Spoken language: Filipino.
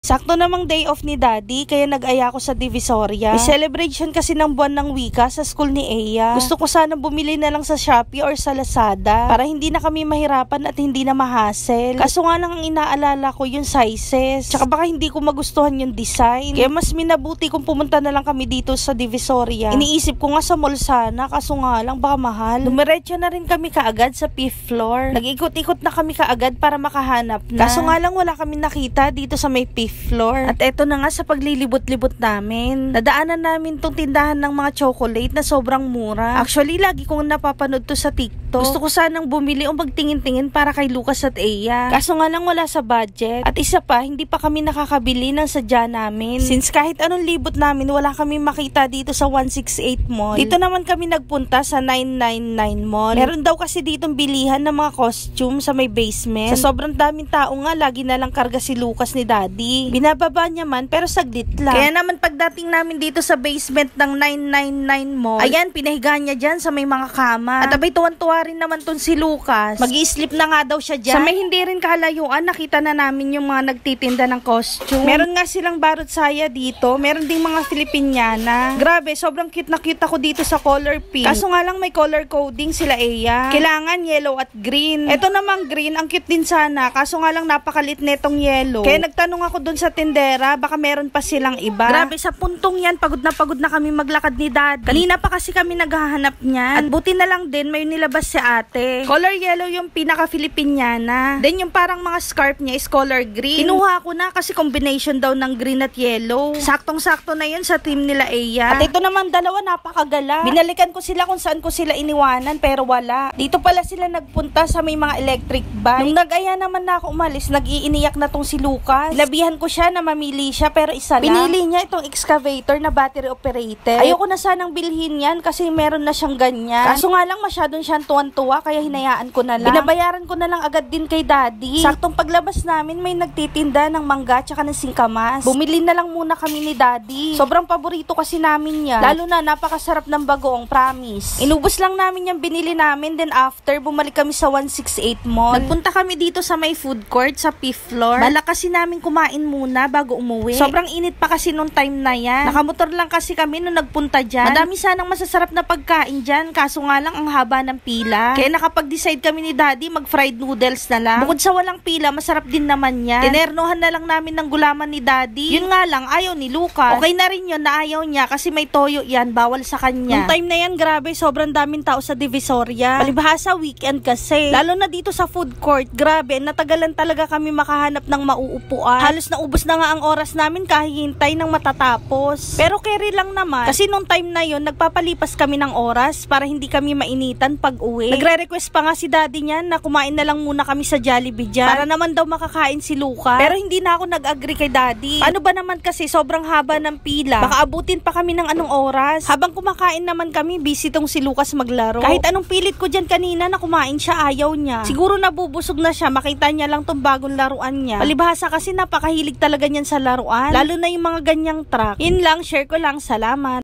Sakto namang day off ni Daddy, kaya nag-aya ko sa Divisoria. May celebration kasi ng buwan ng wika sa school ni Aya. Gusto ko sana bumili na lang sa Shopee or sa Lazada para hindi na kami mahirapan at hindi na ma-hassle. Kaso nga lang ang inaalala ko yung sizes. Tsaka baka hindi ko magustuhan yung design. Kaya mas minabuti kung pumunta na lang kami dito sa Divisoria. Iniisip ko nga sa mall sana, kaso nga lang baka mahal. Dumiretso na rin kami kaagad sa 5th floor. Nag-ikot-ikot na kami kaagad para makahanap na. Kaso nga lang wala kami nakita dito sa may 5th floor. At eto na nga sa paglilibot-libot namin. Nadaanan namin tong tindahan ng mga chocolate na sobrang mura. Actually, lagi kong napapanood to sa TikTok. Gusto ko sanang bumili o magtingin-tingin para kay Lucas at Aya. Kaso nga lang wala sa budget. At isa pa, hindi pa kami nakakabili ng sadya namin. Since kahit anong libot namin, wala kami makita dito sa 168 Mall. Dito naman kami nagpunta sa 999 Mall. Meron daw kasi ditong bilihan ng mga costume sa may basement. Sa sobrang daming tao nga, lagi na lang karga si Lucas ni Daddy. Binababa niya man, pero saglit lang. Kaya naman pagdating namin dito sa basement ng 999 Mall, ayan, pinahiga niya dyan sa may mga kama. At abay, tuwan-tuwa rin naman ton si Lucas. Mag-i-sleep na nga daw siya dyan. Sa may hindi rin kalayuan, nakita na namin yung mga nagtitinda ng costume. Meron nga silang barot saya dito. Meron ding mga Filipiniana. Grabe, sobrang cute na cute ako dito sa color pink. Kaso nga lang may color coding sila Aya. Kailangan yellow at green. Ito namang green, ang cute din sana. Kaso nga lang napakalit netong yellow. Kaya nagtanong ako dun sa tindera, baka meron pa silang iba. Grabe, sa puntong yan, pagod na kami maglakad ni Daddy. Kanina pa kasi kami naghahanap niyan. At buti na lang din, may nilabas si ate. Color yellow yung pinaka-Filipiniana. Then yung parang mga scarf niya is color green. Kinuha ko na kasi combination daw ng green at yellow. Saktong-sakto na yun sa team nila Aya. At ito naman dalawa, napakagala. Binalikan ko sila kung saan ko sila iniwanan, pero wala. Dito pala sila nagpunta sa may mga electric bike. Nung nag-aya naman na ako umalis, nag-iiniyak na tong si Lucas. Labihan ko siya na mamili siya, pero isa lang. Pinili niya itong excavator na battery operated. Ayoko na sanang bilhin yan kasi meron na siyang ganyan. Kaso nga lang masyadong siyang tuwan-tuwa, kaya hinayaan ko na lang. Binabayaran ko na lang agad din kay Daddy. Saktong paglabas namin, may nagtitinda ng mangga tsaka ng singkamas. Bumili na lang muna kami ni Daddy. Sobrang paborito kasi namin yan. Lalo na napakasarap ng bagoong, promise. Inubos lang namin yung binili namin, then after, bumalik kami sa 168 Mall. Nagpunta kami dito sa may food court sa 5th floor. Balak kasi namin kumain muna bago umuwi. Sobrang init pa kasi nung time na yan. Nakamotor lang kasi kami nung nagpunta dyan. Madami sanang masasarap na pagkain dyan, kaso nga lang ang haba ng pila. Kaya nakapag-decide kami ni Daddy mag-fried noodles na lang. Bukod sa walang pila, masarap din naman yan. Tinernohan na lang namin ng gulaman ni Daddy. Yun nga lang, ayaw ni Lucas. Okay na rin yun na ayaw niya kasi may toyo yan, bawal sa kanya. Nung time na yan, grabe, sobrang daming tao sa Divisoria. Palibhasa weekend kasi. Lalo na dito sa food court, grabe, natagalan talaga kami makahanap ng mauupuan. Halos naubos na nga ang oras namin kahihintay ng matatapos. Pero carry lang naman. Kasi nung time na yun, nagpapalipas kami ng oras para hindi kami mainitan pag uwi. Nagre-request pa nga si Daddy niyan na kumain na lang muna kami sa Jollibee dyan. Para naman daw makakain si Lucas. Pero hindi na ako nag-agree kay Daddy. Paano ba naman kasi sobrang haba ng pila. Baka abutin pa kami ng anong oras. Habang kumakain naman kami, busy tong si Lucas maglaro. Kahit anong pilit ko dyan kanina na kumain siya, ayaw niya. Siguro nabubusog na siya, makita niya lang tong bagong laruan niya. Palibhasa kasi napakahilig talaga niyan sa laruan. Lalo na yung mga ganyang truck. Yun lang, share ko lang. Salamat.